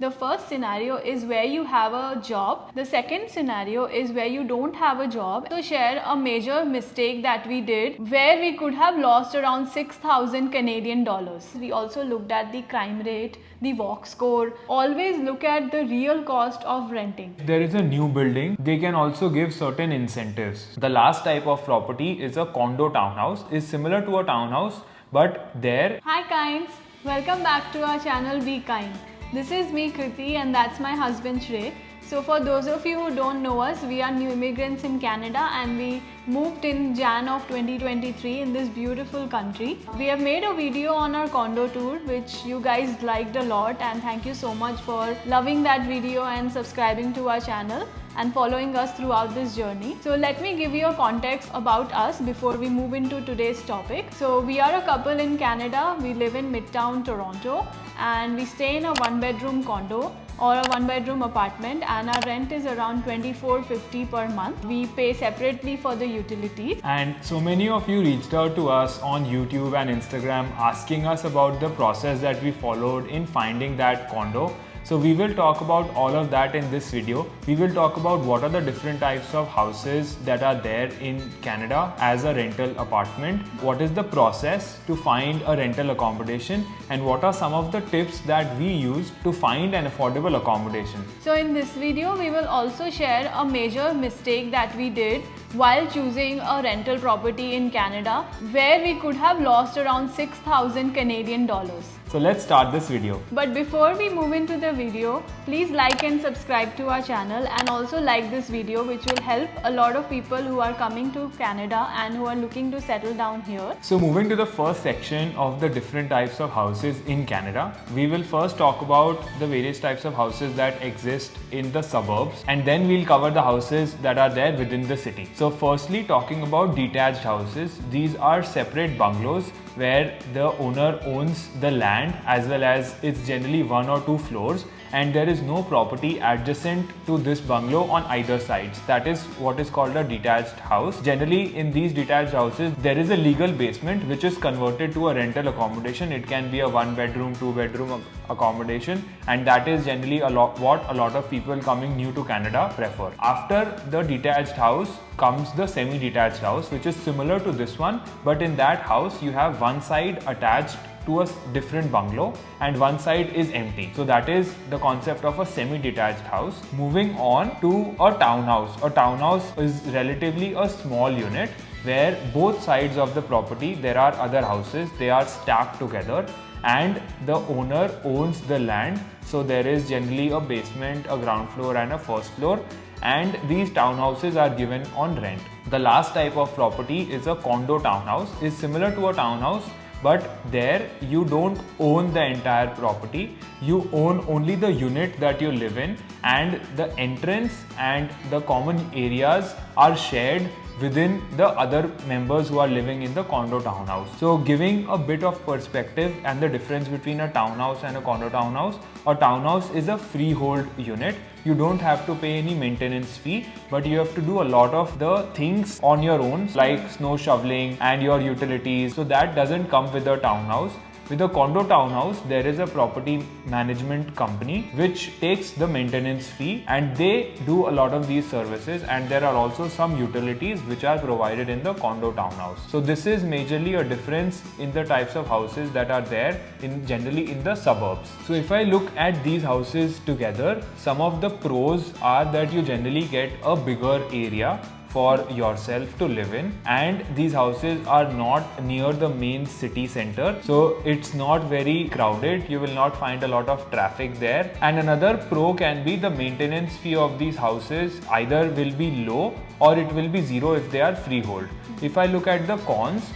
The first scenario is where you have a job. The second scenario is where you don't have a job. So share a major mistake that we did where we could have lost around 6,000 Canadian dollars. We also looked at the crime rate, the walk score. Always look at the real cost of renting. If there is a new building, they can also give certain incentives. The last type of property is a condo townhouse. Is similar to a townhouse, but there. Hi Kinds, welcome back to our channel Be Kind. This is me Kriti and that's my husband Shrey. So for those of you who don't know us, we are new immigrants in Canada and we moved in Jan of 2023 in this beautiful country. We have made a video on our condo tour which you guys liked a lot, and thank you so much for loving that video and subscribing to our channel and following us throughout this journey. So let me give you a context about us before we move into today's topic. So we are a couple in Canada. We live in Midtown Toronto and we stay in a one-bedroom condo or a one-bedroom apartment, and our rent is around $24.50 per month. We pay separately for the utilities. And so many of you reached out to us on YouTube and Instagram asking us about the process that we followed in finding that condo. So we will talk about all of that in this video. We will talk about what are the different types of houses that are there in Canada as a rental apartment, what is the process to find a rental accommodation, and what are some of the tips that we use to find an affordable accommodation. So in this video, we will also share a major mistake that we did while choosing a rental property in Canada where we could have lost around 6,000 Canadian dollars. So let's start this video. But before we move into the video, please like and subscribe to our channel and also like this video, which will help a lot of people who are coming to Canada and who are looking to settle down here. So moving to the first section of the different types of houses in Canada, we will first talk about the various types of houses that exist in the suburbs, and then we'll cover the houses that are there within the city. So firstly, talking about detached houses, these are separate bungalows where the owner owns the land as well as it's generally 1 or 2 floors, and there is no property adjacent to this bungalow on either sides. That is what is called a detached house. Generally in these detached houses, there is a legal basement which is converted to a rental accommodation. It can be a 1-bedroom, 2-bedroom accommodation, and that is generally what a lot of people coming new to Canada prefer. After the detached house comes the semi-detached house, which is similar to this one, but in that house you have one side attached to a different bungalow and one side is empty. So that is the concept of a semi-detached house. Moving on to a townhouse. A townhouse is relatively a small unit where both sides of the property there are other houses. They are stacked together and the owner owns the land. So there is generally a basement, a ground floor and a first floor, and these townhouses are given on rent. The last type of property is a condo townhouse. Is similar to a townhouse, but there you don't own the entire property. You own only the unit that you live in, and the entrance and the common areas are shared within the other members who are living in the condo townhouse. So giving a bit of perspective and the difference between a townhouse and a condo townhouse, a townhouse is a freehold unit. You don't have to pay any maintenance fee, but you have to do a lot of the things on your own, like snow shoveling and your utilities. So that doesn't come with a townhouse. With a condo townhouse, there is a property management company which takes the maintenance fee, and they do a lot of these services, and there are also some utilities which are provided in the condo townhouse. So this is majorly a difference in the types of houses that are there generally in the suburbs. So if I look at these houses together, some of the pros are that you generally get a bigger area for yourself to live in, and these houses are not near the main city center, so it's not very crowded. You will not find a lot of traffic there. And another pro can be the maintenance fee of these houses either will be low or it will be zero if they are freehold. If I look at the cons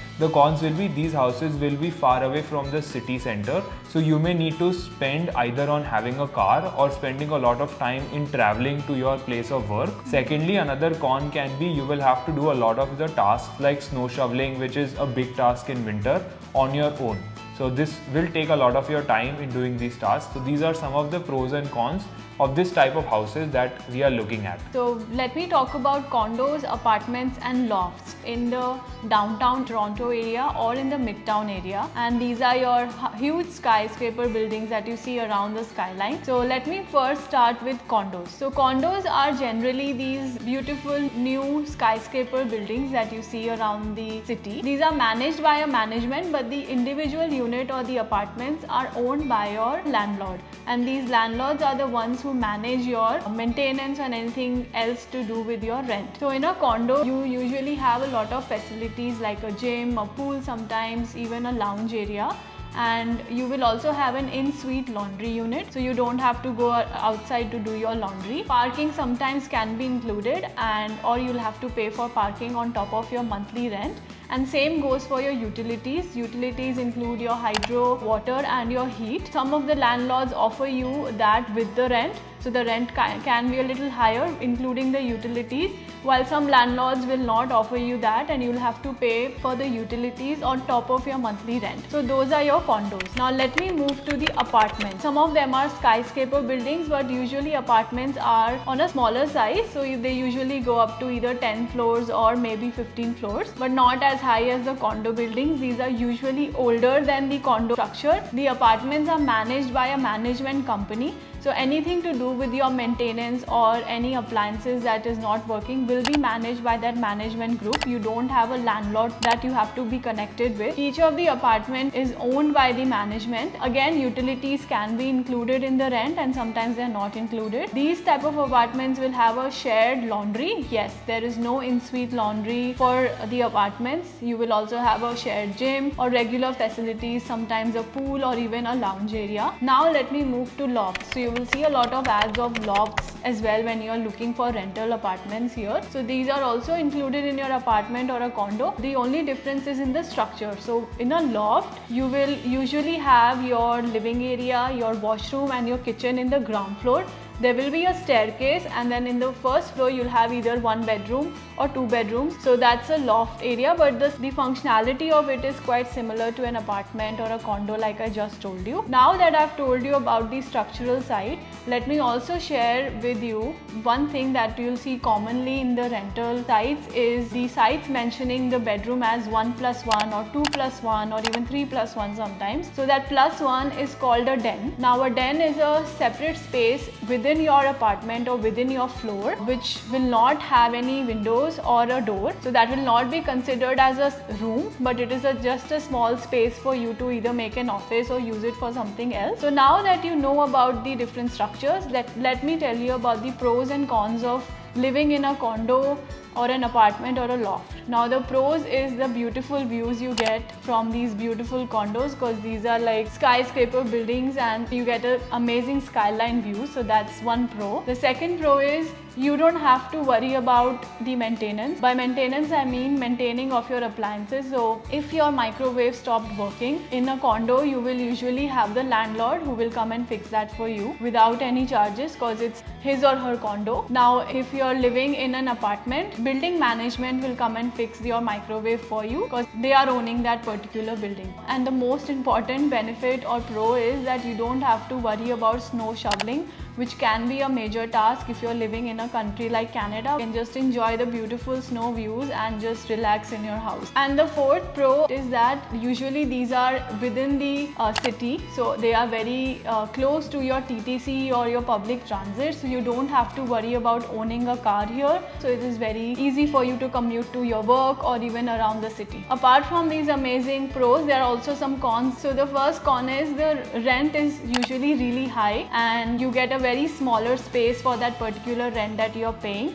will be these houses will be far away from the city center, so you may need to spend either on having a car or spending a lot of time in traveling to your place of work. Secondly, another con can be you will have to do a lot of the tasks like snow shoveling, which is a big task in winter, on your own. So this will take a lot of your time in doing these tasks. So these are some of the pros and cons of this type of houses that we are looking at. So let me talk about condos, apartments and lofts in the downtown Toronto area or in the midtown area, and these are your huge skyscraper buildings that you see around the skyline. So let me first start with condos. So condos are generally these beautiful new skyscraper buildings that you see around the city. These are managed by a management, but the individual unit or the apartments are owned by your landlord, and these landlords are the ones who manage your maintenance and anything else to do with your rent. So in a condo, you usually have a lot of facilities like a gym, a pool, sometimes even a lounge area, and you will also have an in-suite laundry unit, so you don't have to go outside to do your laundry. Parking sometimes can be included, and or you'll have to pay for parking on top of your monthly rent. And same goes for your utilities. Utilities include your hydro, water and your heat. Some of the landlords offer you that with the rent, so the rent can be a little higher including the utilities, while some landlords will not offer you that and you'll have to pay for the utilities on top of your monthly rent. So those are your condos. Now let me move to the apartments. Some of them are skyscraper buildings, but usually apartments are on a smaller size, so they usually go up to either 10 floors or maybe 15 floors, but not as high as the condo buildings. These are usually older than the condo structure. The apartments are managed by a management company, so anything to do with your maintenance or any appliances that is not working will be managed by that management group. You don't have a landlord that you have to be connected with. Each of the apartment is owned by the management. Again, utilities can be included in the rent and sometimes they are not included. These type of apartments will have a shared laundry. Yes, there is no in-suite laundry for the apartments. You will also have a shared gym or regular facilities, sometimes a pool or even a lounge area. Now let me move to lofts. So you will see a lot of ads of lofts as well when you are looking for rental apartments here. So these are also included in your apartment or a condo. The only difference is in the structure. So in a loft, you will usually have your living area, your washroom and your kitchen in the ground floor. There will be a staircase, and then in the first floor you'll have either one bedroom or two bedrooms. So that's a loft area, but the functionality of it is quite similar to an apartment or a condo like I just told you. Now that I've told you about the structural side, let me also share with you one thing that you'll see commonly in the rental sites is the sites mentioning the bedroom as 1+1 or 2+1 or even 3+1 sometimes. So that +1 is called a den. Now a den is a separate space within your apartment or within your floor which will not have any windows or a door. So that will not be considered as a room, but it is just a small space for you to either make an office or use it for something else. So now that you know about the different structures, let me tell you about the pros and cons of living in a condo or an apartment or a loft. Now the pros is the beautiful views you get from these beautiful condos, because these are like skyscraper buildings and you get an amazing skyline view. So that's one pro. The second pro is you don't have to worry about the maintenance. By maintenance I mean maintaining of your appliances. So if your microwave stopped working in a condo, you will usually have the landlord who will come and fix that for you without any charges, because it's his or her condo. Now if you're living in an apartment, building management will come and fix your microwave for you because they are owning that particular building. And the most important benefit or pro is that you don't have to worry about snow shoveling, which can be a major task if you're living in a country like Canada. You can just enjoy the beautiful snow views and just relax in your house. And the fourth pro is that usually these are within the city, so they are very close to your TTC or your public transit, so you don't have to worry about owning a car here. So it is very easy for you to commute to your work or even around the city. Apart from these amazing pros, there are also some cons. So the first con is the rent is usually really high and you get a very smaller space for that particular rent that you're paying.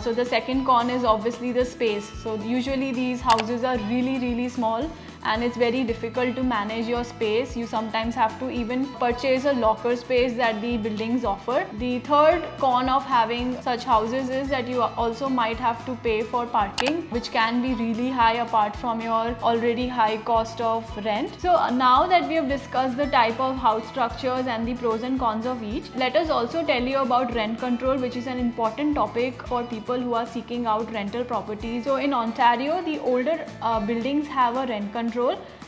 So the second con is obviously the space. So usually these houses are really small and it's very difficult to manage your space. You sometimes have to even purchase a locker space that the buildings offer. The third con of having such houses is that you also might have to pay for parking, which can be really high apart from your already high cost of rent. So now that we have discussed the type of house structures and the pros and cons of each, let us also tell you about rent control, which is an important topic for people who are seeking out rental properties. So in Ontario, the older buildings have a rent control,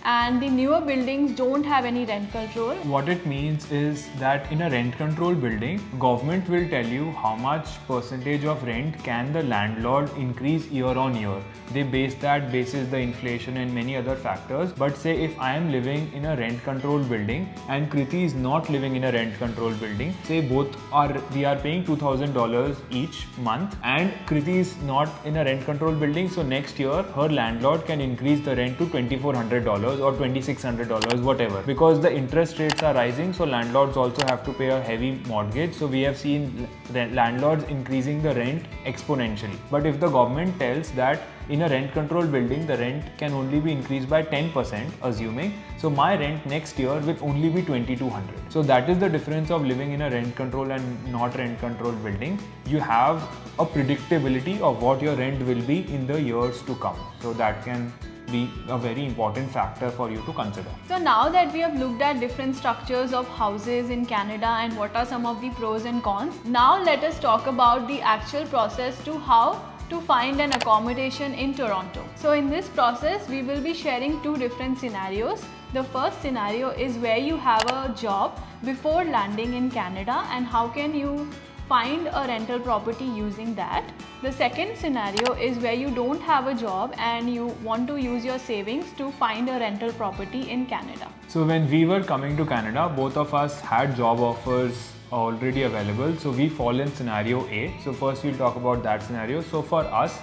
and the newer buildings don't have any rent control. What it means is that in a rent control building, government will tell you how much percentage of rent can the landlord increase year on year. They base that basis the inflation and many other factors. But say if I am living in a rent controlled building and Kriti is not living in a rent controlled building, say we are paying $2,000 each month and Kriti is not in a rent controlled building, so next year her landlord can increase the rent to $2,400 or $2,600, whatever, because the interest rates are rising, so landlords also have to pay a heavy mortgage. So we have seen landlords increasing the rent exponentially. But if the government tells that in a rent controlled building the rent can only be increased by 10%, assuming, so my rent next year will only be $2,200. So that is the difference of living in a rent control and not rent controlled building. You have a predictability of what your rent will be in the years to come. So that can be a very important factor for you to consider. So now that we have looked at different structures of houses in Canada and what are some of the pros and cons, now let us talk about the actual process to how to find an accommodation in Toronto. So in this process, we will be sharing two different scenarios. The first scenario is where you have a job before landing in Canada and how can you find a rental property using that. The second scenario is where you don't have a job and you want to use your savings to find a rental property in Canada. So when we were coming to Canada, both of us had job offers already available, so we fall in scenario A. So first we'll talk about that scenario. So for us,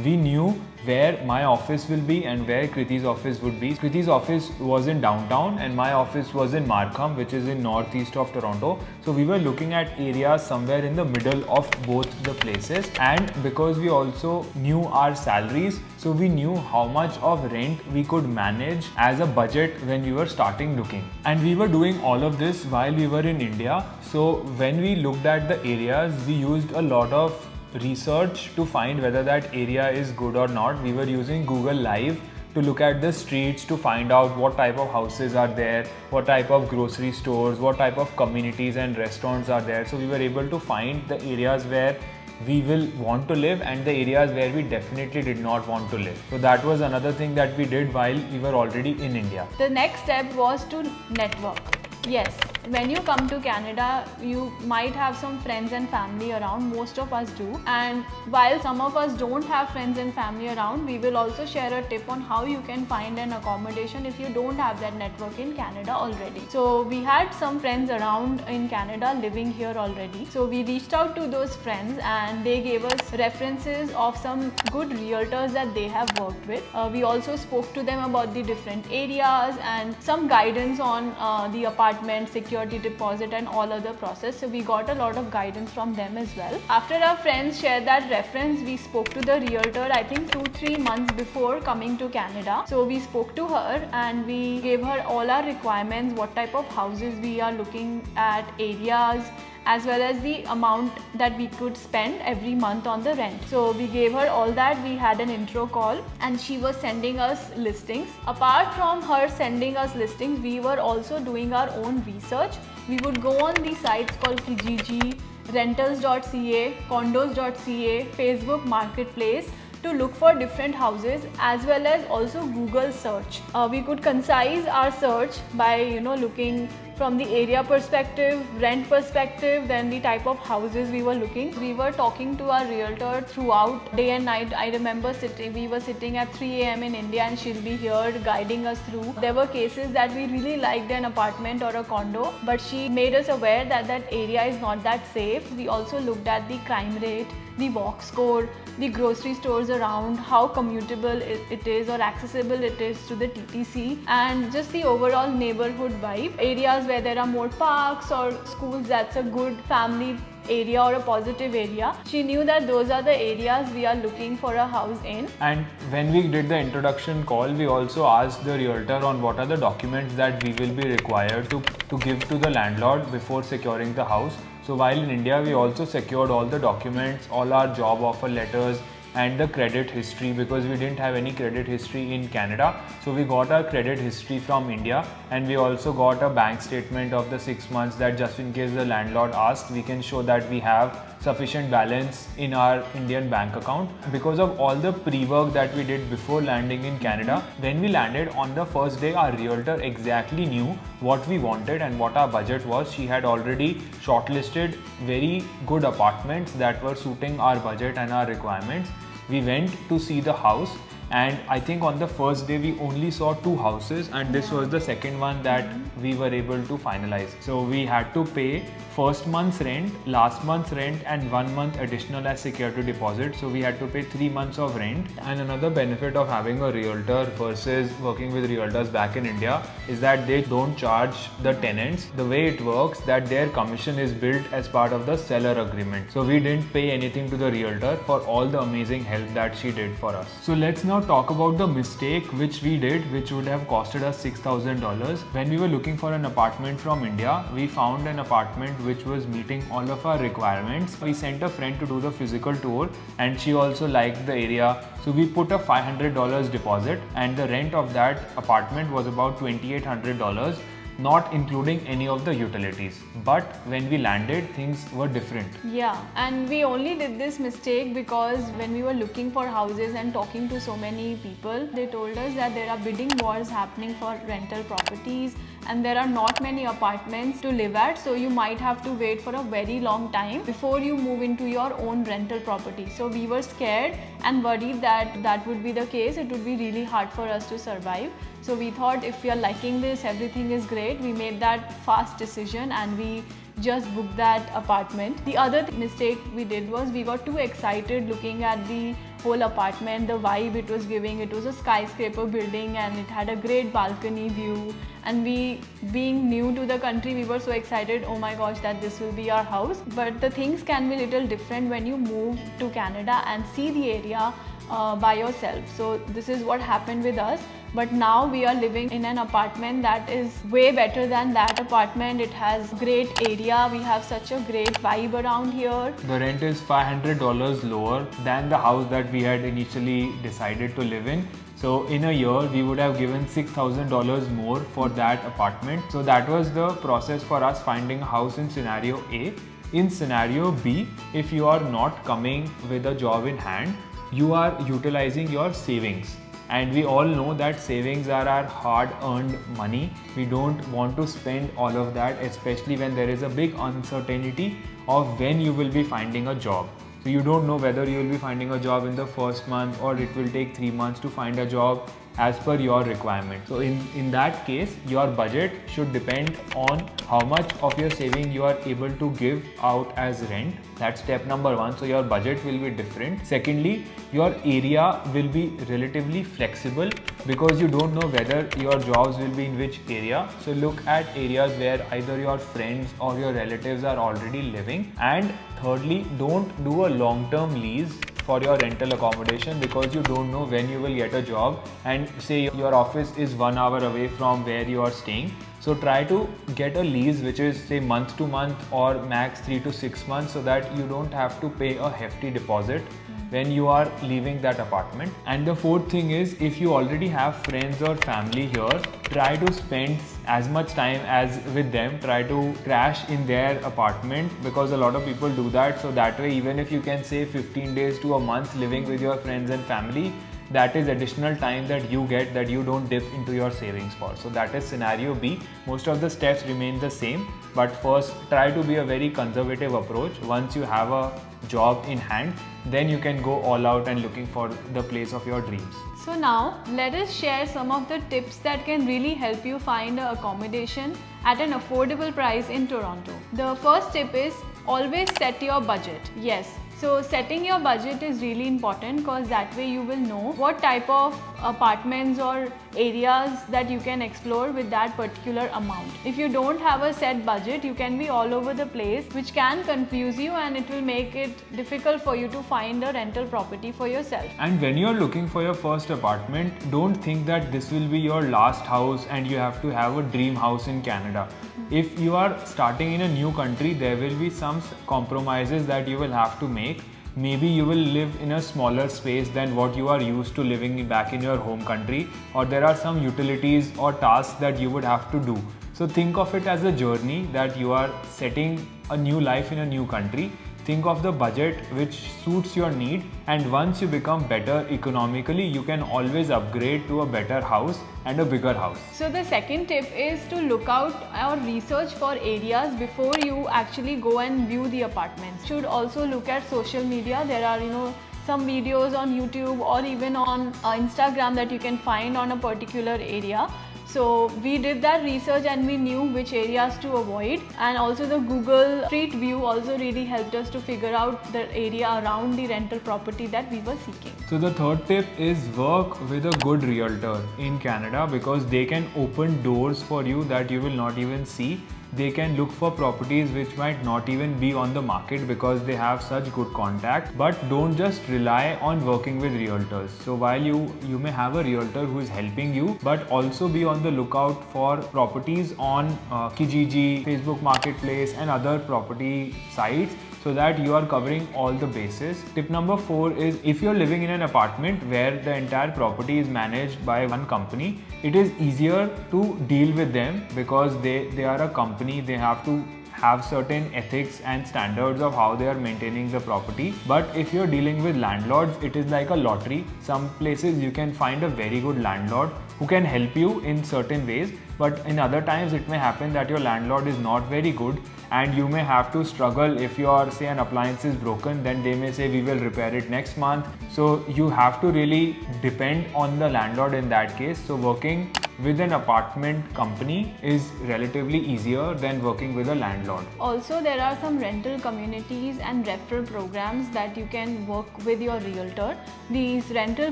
we knew where my office will be and where Kriti's office would be. Kriti's office was in downtown and my office was in Markham, which is in northeast of Toronto. So we were looking at areas somewhere in the middle of both the places, and because we also knew our salaries, so we knew how much of rent we could manage as a budget when we were starting looking. And we were doing all of this while we were in India. So when we looked at the areas, we used a lot of research to find whether that area is good or not. We were using Google Live to look at the streets to find out what type of houses are there, what type of grocery stores, what type of communities and restaurants are there. So we were able to find the areas where we will want to live and the areas where we definitely did not want to live. So that was another thing that we did while we were already in India. The next step was to network. Yes, when you come to Canada, you might have some friends and family around. Most of us do. And while some of us don't have friends and family around, we will also share a tip on how you can find an accommodation if you don't have that network in Canada already. So we had some friends around in Canada living here already. So we reached out to those friends and they gave us references of some good realtors that they have worked with. We also spoke to them about the different areas and some guidance on the apartment, security deposit and all other process. So we got a lot of guidance from them as well. After our friends shared that reference, we spoke to the realtor I think 2-3 months before coming to Canada. So we spoke to her and we gave her all our requirements, what type of houses we are looking at, areas, as well as the amount that we could spend every month on the rent. So we gave her all that. We had an intro call and she was sending us listings. Apart from her sending us listings, we were also doing our own research. We would go on these sites called Kijiji, rentals.ca, condos.ca, Facebook Marketplace to look for different houses, as well as also Google search. We could concise our search by looking from the area perspective, rent perspective, then the type of houses we were looking. We were talking to our realtor throughout day and night. I remember we were sitting at 3 a.m. in India and she'll be here guiding us through. There were cases that we really liked an apartment or a condo, but she made us aware that that area is not that safe. We also looked at the crime rate, the walk score, the grocery stores around, how commutable it is or accessible it is to the TTC, and just the overall neighborhood vibe. Areas where there are more parks or schools, that's a good family area or a positive area. She knew that those are the areas we are looking for a house in. And when we did the introduction call, we also asked the realtor on what are the documents that we will be required to give to the landlord before securing the house. So while in India, we also secured all the documents, all our job offer letters and the credit history, because we didn't have any credit history in Canada. So we got our credit history from India, and we also got a bank statement of the 6 months that just in case the landlord asks, we can show that we have sufficient balance in our Indian bank account because of all the pre-work that we did before landing in Canada. When we landed on the first day, our realtor exactly knew what we wanted and what our budget was. She had already shortlisted very good apartments that were suiting our budget and our requirements. We went to see the house, and I think on the first day we only saw 2 houses, and this was the second one that we were able to finalize. So we had to pay first month's rent, last month's rent, and 1 month additional as security deposit. So we had to pay 3 months of rent. And another benefit of having a realtor versus working with realtors back in India is that they don't charge the tenants. The way it works, that their commission is built as part of the seller agreement. So we didn't pay anything to the realtor for all the amazing help that she did for us. So let's now talk about the mistake which we did, which would have costed us $6,000. When we were looking for an apartment from India, we found an apartment which was meeting all of our requirements. We sent a friend to do the physical tour, and she also liked the area. So we put a $500 deposit, and the rent of that apartment was about $2,800, not including any of the utilities. But when we landed, things were different. Yeah, and we only did this mistake because when we were looking for houses and talking to so many people, they told us that there are bidding wars happening for rental properties and there are not many apartments to live at, so you might have to wait for a very long time before you move into your own rental property. So we were scared and worried that that would be the case. It would be really hard for us to survive. So we thought if we are liking this, everything is great. We made that fast decision and we just booked that apartment. The other mistake we did was we got too excited looking at the whole apartment, the vibe it was giving. It was a skyscraper building and it had a great balcony view. And we, being new to the country, we were so excited, oh my gosh, that this will be our house. But the things can be a little different when you move to Canada and see the area by yourself. So this is what happened with us. But now we are living in an apartment that is way better than that apartment. It has great area. We have such a great vibe around here. The rent is $500 lower than the house that we had initially decided to live in. So in a year, we would have given $6,000 more for that apartment. So that was the process for us finding a house in scenario A. In scenario B, if you are not coming with a job in hand, you are utilizing your savings. And we all know that savings are our hard-earned money. We don't want to spend all of that, especially when there is a big uncertainty of when you will be finding a job. So you don't know whether you will be finding a job in the first month or it will take 3 months to find a job as per your requirement. So in that case, your budget should depend on how much of your saving you are able to give out as rent. That's step number 1. So your budget will be different. Secondly, your area will be relatively flexible because you don't know whether your jobs will be in which area. So look at areas where either your friends or your relatives are already living. And thirdly, don't do a long-term lease for your rental accommodation because you don't know when you will get a job, and say your office is 1 hour away from where you are staying. So try to get a lease which is say month to month or max 3 to 6 months so that you don't have to pay a hefty deposit when you are leaving that apartment. And the fourth thing is, if you already have friends or family here, try to spend as much time as with them. Try to crash in their apartment because a lot of people do that. So that way, even if you can save 15 days to a month living with your friends and family, that is additional time that you get that you don't dip into your savings for. So that is scenario B. Most of the steps remain the same, but first try to be a very conservative approach. Once you have a job in hand, then you can go all out and looking for the place of your dreams. So now let us share some of the tips that can really help you find an accommodation at an affordable price in Toronto. The first tip is always set your budget. Yes. So setting your budget is really important because that way you will know what type of apartments or areas that you can explore with that particular amount. If you don't have a set budget, you can be all over the place, which can confuse you and it will make it difficult for you to find a rental property for yourself. And when you're looking for your first apartment, don't think that this will be your last house and you have to have a dream house in Canada. If you are starting in a new country, there will be some compromises that you will have to make. Maybe you will live in a smaller space than what you are used to living back in your home country, or there are some utilities or tasks that you would have to do. So think of it as a journey that you are setting a new life in a new country. think of the budget which suits your need, and once you become better economically, you can always upgrade to a better house and a bigger house. So the second tip is to look out or research for areas before you actually go and view the apartments. Should also look at social media. There are some videos on YouTube or even on Instagram that you can find on a particular area. So we did that research and we knew which areas to avoid, and also the Google Street View also really helped us to figure out the area around the rental property that we were seeking. So the third tip is work with a good realtor in Canada, because they can open doors for you that you will not even see. They can look for properties which might not even be on the market because they have such good contact. But don't just rely on working with realtors. So while you may have a realtor who is helping you, but also be on the lookout for properties on Kijiji, Facebook Marketplace and other property sites, so that you are covering all the bases. Tip number 4 is, if you're living in an apartment where the entire property is managed by one company, it is easier to deal with them because they are a company. They have to have certain ethics and standards of how they are maintaining the property. But if you're dealing with landlords, it is like a lottery. Some places you can find a very good landlord who can help you in certain ways, but in other times it may happen that your landlord is not very good and you may have to struggle. If your, say, an appliance is broken, then they may say we will repair it next month. So you have to really depend on the landlord in that case. So working with an apartment company is relatively easier than working with a landlord. Also, there are some rental communities and referral programs that you can work with your realtor. These rental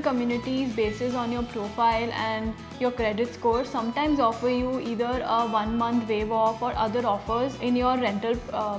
communities, basis on your profile and your credit score, sometimes offer you either a 1 month waive off or other offers in your rental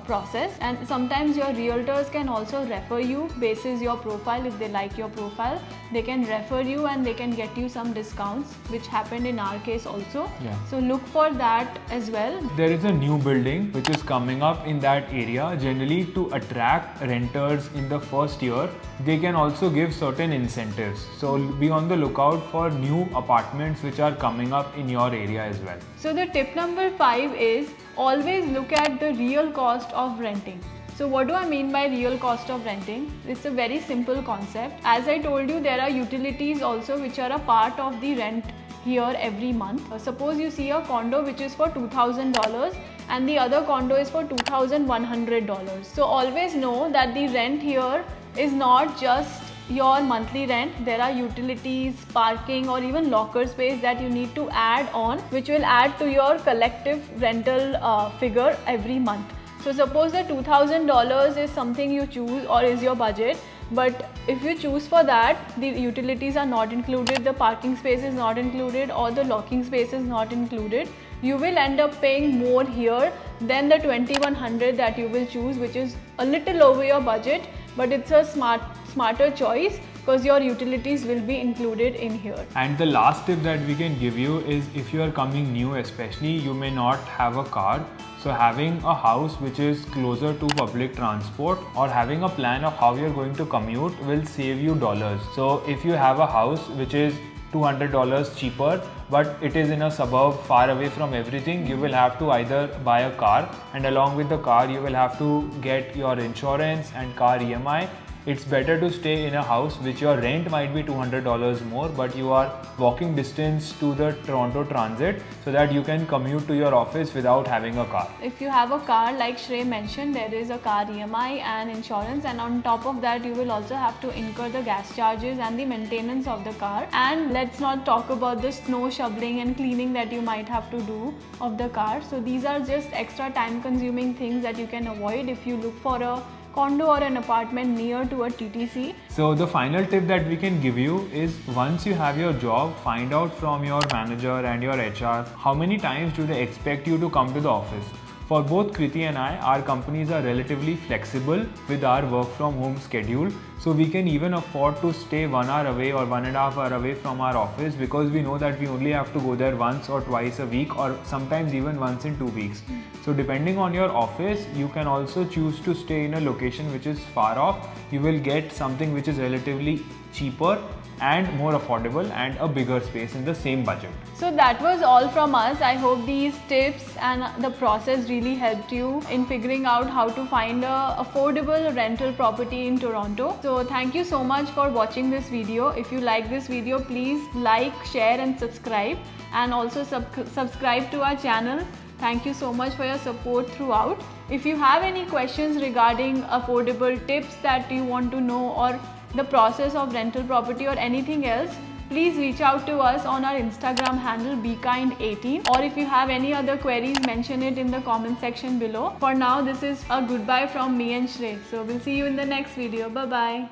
process, and sometimes your realtors can also refer you basis your profile. If they like your profile, they can refer you and they can get you some discounts, which happened in our case also. Yeah. So look for that as well. There is a new building which is coming up in that area. Generally, to attract renters in the first year, they can also give certain incentives. So be on the lookout for new apartments which are coming up in your area as well. So the tip number 5 is always look at the real cost of renting. So what do I mean by real cost of renting? It's a very simple concept. As I told you, there are utilities also which are a part of the rent here every month. Suppose you see a condo which is for $2,000 and the other condo is for $2,100. So always know that the rent here is not just your monthly rent. There are utilities, parking or even locker space that you need to add on, which will add to your collective rental figure every month. So suppose the $2,000 is something you choose or is your budget, but if you choose for that, the utilities are not included, the parking space is not included or the locking space is not included, you will end up paying more here than the $2,100 that you will choose, which is a little over your budget, but it's a smarter choice because your utilities will be included in here. And the last tip that we can give you is, if you are coming new especially, you may not have a car. So having a house which is closer to public transport or having a plan of how you're going to commute will save you dollars. So if you have a house which is $200 cheaper, but it is in a suburb far away from everything, you will have to either buy a car, and along with the car you will have to get your insurance and car EMI. It's better to stay in a house which your rent might be $200 more, but you are walking distance to the Toronto Transit so that you can commute to your office without having a car. If you have a car, like Shrey mentioned, there is a car EMI and insurance, and on top of that you will also have to incur the gas charges and the maintenance of the car. And let's not talk about the snow shoveling and cleaning that you might have to do of the car. So these are just extra time consuming things that you can avoid if you look for a condo or an apartment near to a TTC. So the final tip that we can give you is, once you have your job, find out from your manager and your HR how many times do they expect you to come to the office. For both Kriti and I, our companies are relatively flexible with our work from home schedule. So we can even afford to stay 1 hour away or 1.5 hours away from our office, because we know that we only have to go there once or twice a week, or sometimes even once in 2 weeks. So depending on your office, you can also choose to stay in a location which is far off. You will get something which is relatively cheaper and more affordable and a bigger space in the same budget. So that was all from us. I hope these tips and the process really helped you in figuring out how to find a affordable rental property in Toronto. So thank you so much for watching this video. If you like this video, please like, share and subscribe, and also subscribe to our channel. Thank you so much for your support throughout. If you have any questions regarding affordable tips that you want to know, or the process of rental property, or anything else, please reach out to us on our Instagram handle Caind18, or if you have any other queries, mention it in the comment section below. For now, this is a goodbye from me and Shrey. So we'll see you in the next video. Bye bye.